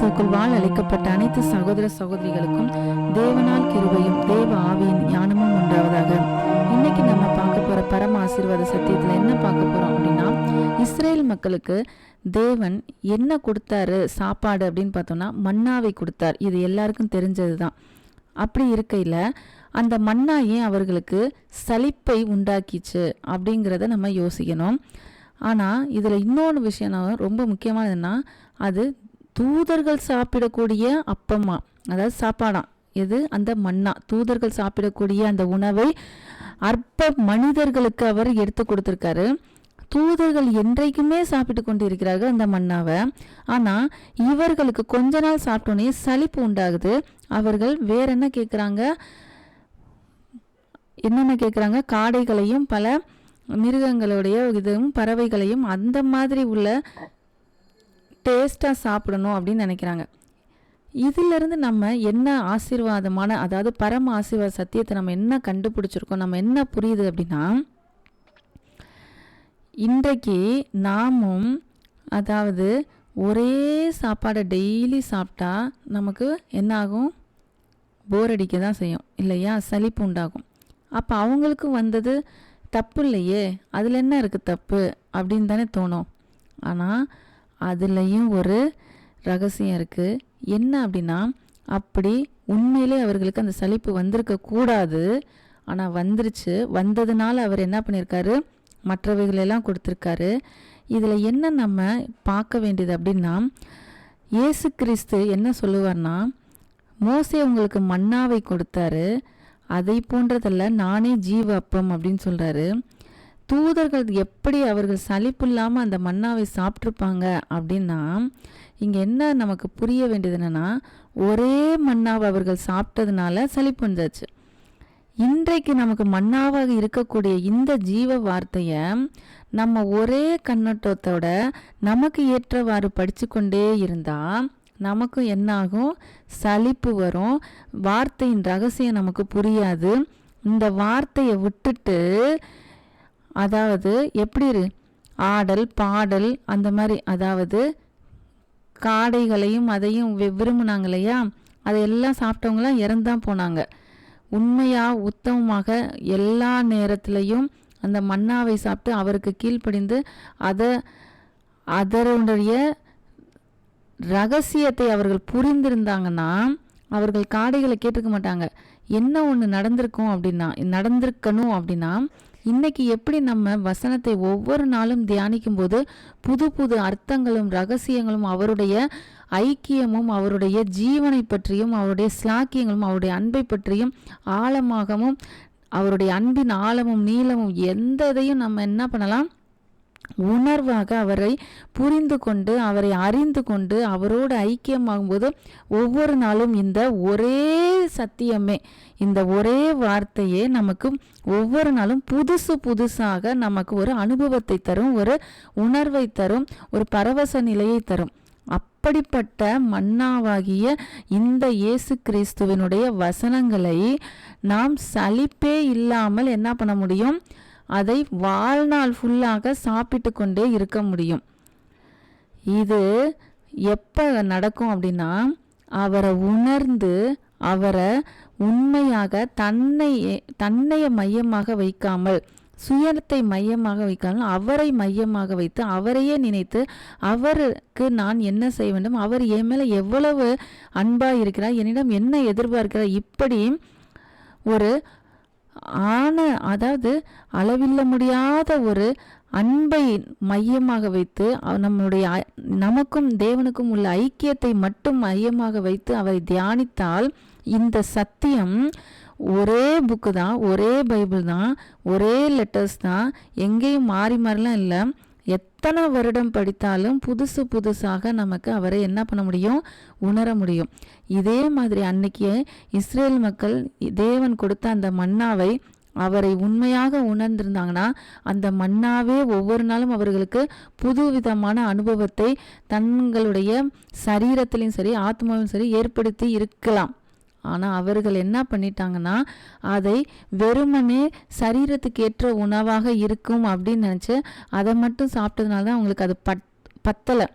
கிறிஸ்துவுக்குள் வாழ அழைக்கப்பட்ட அனைத்து சகோதர சகோதரிகளுக்கும் தேவனால் கிருபையும் தேவ ஆவியின் ஞானமும் உண்டாவதாக. இன்னைக்கு நம்ம பார்க்க போற பரம ஆசீர்வாத சத்தியத்துல என்ன பார்க்க போறோம் அப்படின்னா, இஸ்ரேல் மக்களுக்கு தேவன் என்ன கொடுத்தாரு சாப்பாடு அப்படின்னு பார்த்தோம்னா மன்னாவை கொடுத்தார். இது எல்லாருக்கும் தெரிஞ்சதுதான். அப்படி இருக்கையில் அந்த மன்னா ஏன் அவர்களுக்கு சலிப்பை உண்டாக்கிச்சு அப்படிங்கிறத நம்ம யோசிக்கணும். ஆனால் இதில் இன்னொன்று விஷயம் ரொம்ப முக்கியமானதுன்னா, அது தூதர்கள் சாப்பிடக்கூடிய அப்பமா, அதாவது சாப்பாடாம். எது? அந்த மன்னா. தூதர்கள் சாப்பிடக்கூடிய அந்த உணவை அற்ப மனிதர்களுக்கு அவர் எடுத்து கொடுத்துருக்காரு. தூதர்கள் என்றைக்குமே சாப்பிட்டு கொண்டு இருக்கிறார்கள் அந்த மன்னாவை. ஆனால் இவர்களுக்கு கொஞ்ச நாள் சாப்பிட்டோன்னே சலிப்பு உண்டாகுது. அவர்கள் வேற என்ன கேட்குறாங்க? என்னென்ன கேட்குறாங்க? காடைகளையும் பல மிருகங்களுடைய இதுவும் பறவைகளையும் அந்த மாதிரி உள்ள டேஸ்ட்டாக சாப்பிடணும் அப்படின்னு நினைக்கிறாங்க. இதிலிருந்து நம்ம என்ன ஆசீர்வாதமான, அதாவது பரம ஆசீர்வாத சத்தியத்தை நம்ம என்ன கண்டுபிடிச்சிருக்கோம், நம்ம என்ன புரியுது அப்படின்னா, இன்றைக்கு நாமும் அதாவது ஒரே சாப்பாடை டெய்லி சாப்பிட்டா நமக்கு என்ன ஆகும்? போர் அடிக்க தான் செய்யும் இல்லையா? சலிப்பு உண்டாகும். அப்போ அவங்களுக்கு வந்தது தப்பு இல்லையே, அதில் என்ன இருக்குது தப்பு அப்படின்னு தானே தோணும். ஆனால் அதுலேயும் ஒரு ரகசியம் இருக்குது. என்ன அப்படின்னா, அப்படி உண்மையிலே அவர்களுக்கு அந்த சலிப்பு வந்திருக்க கூடாது, ஆனால் வந்துருச்சு. வந்ததுனால அவர் என்ன பண்ணியிருக்காரு? மற்றவைகளெல்லாம் கொடுத்துருக்காரு. இதில் என்ன நம்ம பார்க்க வேண்டியது அப்படின்னா, இயேசு கிறிஸ்து என்ன சொல்லுவார்னா, மோசே உங்களுக்கு மன்னாவை கொடுத்தாரு, அதை போன்றதல்ல நானே ஜீவ அப்பம் அப்படின்னு சொல்கிறாரு. தூதர்கள் எப்படி அவர்கள் சலிப்பு இல்லாமல் அந்த மன்னாவை சாப்பிட்ருப்பாங்க அப்படின்னா, இங்கே என்ன நமக்கு புரிய வேண்டியது என்னென்னா, ஒரே மன்னாவை அவர்கள் சாப்பிட்டதுனால சலிப்பு வந்தாச்சு. இன்றைக்கு நமக்கு மன்னாவாக இருக்கக்கூடிய இந்த ஜீவ வார்த்தையை நம்ம ஒரே கண்ணோட்டத்தோட நமக்கு ஏற்றவாறு படித்து கொண்டே இருந்தால் நமக்கு என்ன ஆகும்? சலிப்பு வரும். வார்த்தையின் ரகசியம் நமக்கு புரியாது. இந்த வார்த்தையை விட்டுட்டு, அதாவது எப்படி ஆடல் பாடல் அந்த மாதிரி, அதாவது காடைகளையும் அதையும் விரும்பினாங்க இல்லையா? அதையெல்லாம் சாப்பிட்டவங்களாம் இறந்தான் போனாங்க. உண்மையாக உத்தமமாக எல்லா நேரத்திலையும் அந்த மன்னாவை சாப்பிட்டு அவருக்கு கீழ்ப்படிந்து அதனுடைய ரகசியத்தை அவர்கள் புரிந்திருந்தாங்கன்னா அவர்கள் காடைகளை கேட்டுக்க மாட்டாங்க. என்ன ஒன்று நடந்திருக்கணும் அப்படின்னா, இன்னைக்கு எப்படி நம்ம வசனத்தை ஒவ்வொரு நாளும் தியானிக்கும் போது புது புது அர்த்தங்களும் ரகசியங்களும் அவருடைய ஐக்கியமும் அவருடைய ஜீவனை பற்றியும் அவருடைய ஸ்லாக்கியங்களும் அவருடைய அன்பை பற்றியும் ஆழமாகவும் அவருடைய அன்பின் ஆழமும் நீளமும் எந்த இதையும் நம்ம என்ன பண்ணலாம்? உணர்வாக அவரை புரிந்து கொண்டு அவரை அறிந்து கொண்டு அவரோடு ஐக்கியமாகும்போது ஒவ்வொரு நாளும் இந்த ஒரே சத்தியமே, இந்த ஒரே வார்த்தையே நமக்கு ஒவ்வொரு நாளும் புதுசாக நமக்கு ஒரு அனுபவத்தை தரும், ஒரு உணர்வை தரும், ஒரு பரவச நிலையை தரும். அப்படிப்பட்ட மன்னாவாகிய இந்த இயேசு கிறிஸ்துவினுடைய வசனங்களை நாம் சலிப்பே இல்லாமல் என்ன பண்ண முடியும்? அதை வாழ்நாள் ஃபுல்லாக சாப்பிட்டு கொண்டே இருக்க முடியும். இது எப்போ நடக்கும் அப்படின்னா, அவரை உணர்ந்து அவரை உண்மையாக தன்னைய மையமாக வைக்காமல், சுயத்தை மையமாக வைக்காமல் அவரை மையமாக வைத்து அவரையே நினைத்து அவருக்கு நான் என்ன செய்ய வேண்டும், அவர் என் மேலே எவ்வளவு அன்பாக இருக்கிறார், என்னிடம் என்ன எதிர்பார்க்கிறார், இப்படி ஒரு அதாவது அளவில்ல முடியாத ஒரு அன்பை மையமாக வைத்து நமக்கும் தேவனுக்கும் உள்ள ஐக்கியத்தை மட்டும் மையமாக வைத்து அவரை தியானித்தால் இந்த சத்தியம் ஒரே புக்கு தான், ஒரே பைபிள் தான், ஒரே லெட்டர்ஸ் தான், எங்கேயும் மாறிலாம் இல்லை. எத்தனை வருடம் படித்தாலும் புதுசாக நமக்கு அவரை என்ன பண்ண முடியும்? உணர முடியும். இதே மாதிரி அன்னைக்கு இஸ்ரேல் மக்கள் தேவன் கொடுத்த அந்த மன்னாவை அவரை உண்மையாக உணர்ந்திருந்தாங்கன்னா அந்த மன்னாவே ஒவ்வொரு நாளும் அவர்களுக்கு புதுவிதமான அனுபவத்தை தங்களுடைய சரீரத்திலையும் சரி ஆத்மாவிலும் சரி ஏற்படுத்தி இருக்கலாம். ஆனால் அவர்கள் என்ன பண்ணிட்டாங்கன்னா, அதை வெறுமனே சரீரத்துக்கு ஏற்ற உணவாக இருக்கும் அப்படின்னு நினச்சி அதை மட்டும் சாப்பிட்டதுனால தான் அவங்களுக்கு அது பத்தலை.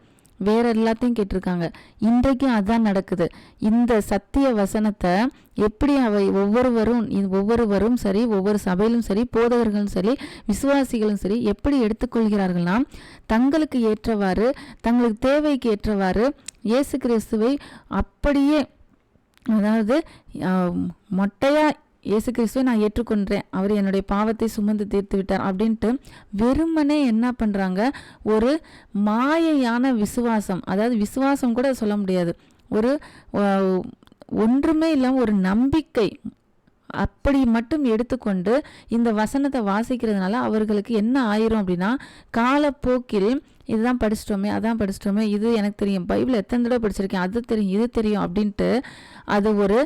வேற எல்லாத்தையும் கேட்டிருக்காங்க. இன்றைக்கும் அதான் நடக்குது. இந்த சத்திய வசனத்தை எப்படி ஒவ்வொருவரும் சரி, ஒவ்வொரு சபையிலும் சரி, போதகர்களும் சரி, விசுவாசிகளும் சரி எப்படி எடுத்துக்கொள்கிறார்கள்னா, தங்களுக்கு ஏற்றவாறு, தங்களுக்கு தேவைக்கு ஏற்றவாறு இயேசு கிறிஸ்துவை அப்படியே, அதாவது மொட்டையா இயேசு கிறிஸ்துவை நான் ஏற்றுக்கொண்டேன், அவர் என்னுடைய பாவத்தை சுமந்து தீர்த்து விட்டார் அப்படின்ட்டு வெறுமனே என்ன பண்ணுறாங்க, ஒரு மாயையான விசுவாசம், அதாவது விசுவாசம் கூட சொல்ல முடியாது, ஒரு ஒன்றுமே இல்லாமல் ஒரு நம்பிக்கை, அப்படி மட்டும் எடுத்துக்கொண்டு இந்த வசனத்தை வாசிக்கிறதுனால அவர்களுக்கு என்ன ஆயிரும் அப்படின்னா, காலப்போக்கில் இதுதான் படிச்சிட்டோமே, அதான் படிச்சிட்டோமே, இது எனக்கு தெரியும், பைபிள் எத்தனை தடவை படிச்சிருக்கேன், அது தெரியும், இது தெரியும் அப்படின்ட்டு அது ஒரு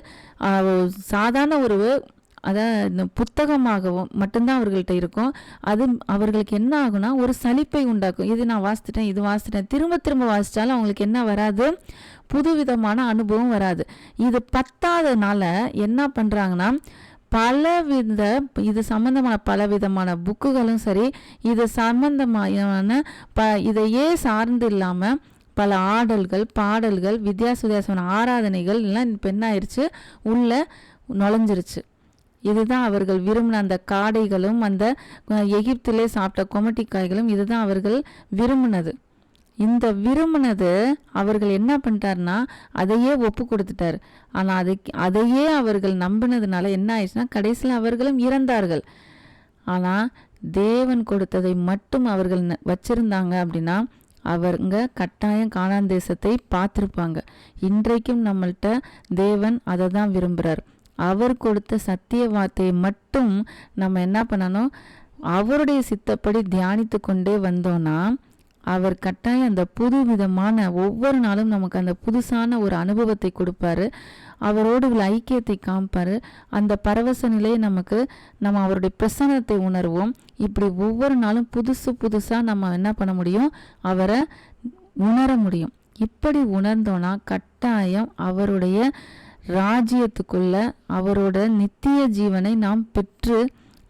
சாதாரண ஒரு அதாவது புத்தகமாகவும் மட்டும்தான் அவர்கள்ட்ட இருக்கும். அது அவர்களுக்கு என்ன ஆகும்னா ஒரு சலிப்பை உண்டாக்கும். இது நான் வாசித்துட்டேன், இது வாசித்துட்டேன், திரும்ப திரும்ப வாசித்தாலும் அவங்களுக்கு என்ன வராது, புதுவிதமான அனுபவம் வராது. இது பத்தாதனால என்ன பண்ணுறாங்கன்னா, இது சம்பந்தமான பலவிதமான புக்குகளும் சரி, இது சம்பந்தமான இதையே சார்ந்து இல்லாமல் பல ஆடல்கள், பாடல்கள், வித்தியாசமான ஆராதனைகள் எல்லாம் இப்போ என்ன ஆயிடுச்சு, உள்ள நுழைஞ்சிருச்சு. இதுதான் அவர்கள் விரும்பின அந்த காடைகளும் அந்த எகிப்திலே சாப்பிட்ட கொமட்டிக்காய்களும் இதுதான் அவர்கள் விரும்பினது. இந்த விரும்பினது அவர்கள் என்ன பண்ணிட்டாருன்னா அதையே ஒப்பு கொடுத்துட்டார். ஆனால் அதையே அவர்கள் நம்பினதுனால என்ன ஆயிடுச்சுன்னா கடைசியில் அவர்களும் இறந்தார்கள். ஆனால் தேவன் கொடுத்ததை மட்டும் அவர்கள் வச்சிருந்தாங்க அப்படின்னா அவங்க கட்டாயம் கானான் தேசத்தை பார்த்துருப்பாங்க. இன்றைக்கும் நம்மள்கிட்ட தேவன் அதை தான் விரும்புகிறார். அவர் கொடுத்த சத்திய வார்த்தையை மட்டும் நம்ம என்ன பண்ணணும், அவருடைய சித்தப்படி தியானித்து கொண்டே வந்தோன்னா அவர் கட்டாயம் அந்த புது விதமான ஒவ்வொரு நாளும் நமக்கு அந்த புதுசான ஒரு அனுபவத்தை கொடுப்பாரு. அவரோடு உள்ள ஐக்கியத்தை காமிப்பாரு. அந்த பரவச நிலையை நம்ம அவருடைய பிரசன்னத்தை உணர்வோம். இப்படி ஒவ்வொரு நாளும் புதுசாக நம்ம என்ன பண்ண முடியும், அவரை உணர முடியும். இப்படி உணர்ந்தோன்னா கட்டாயம் அவருடைய ராஜ்யத்துக்குள்ள அவரோட நித்திய ஜீவனை நாம் பெற்று,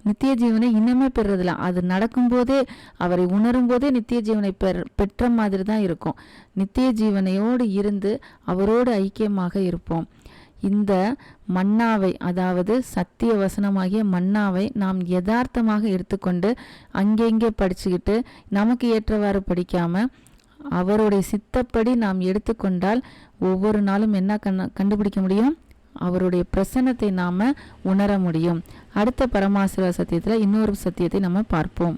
நித்திய ஜீவனை இன்னமே பெறுறதில்ல, அது நடக்கும்போதே அவரை உணரும் போதே நித்திய ஜீவனை பெற்ற மாதிரி தான் இருக்கும். நித்திய ஜீவனையோடு இருந்து அவரோடு ஐக்கியமாக இருப்போம். இந்த மன்னாவை, அதாவது சத்திய வசனமாகிய மன்னாவை நாம் யதார்த்தமாக எடுத்துக்கொண்டு அங்கெங்கே படிச்சுக்கிட்டு நமக்கு ஏற்றவாறு படிக்காம அவருடைய சித்தப்படி நாம் எடுத்துக்கொண்டால் ஒவ்வொரு நாளும் என்ன கண்டுபிடிக்க முடியும், அவருடைய பிரசன்னத்தை நாம உணர முடியும். அடுத்த பரமாசிர சத்தியத்தில் இன்னொரு சத்தியத்தை நம்ம பார்ப்போம்.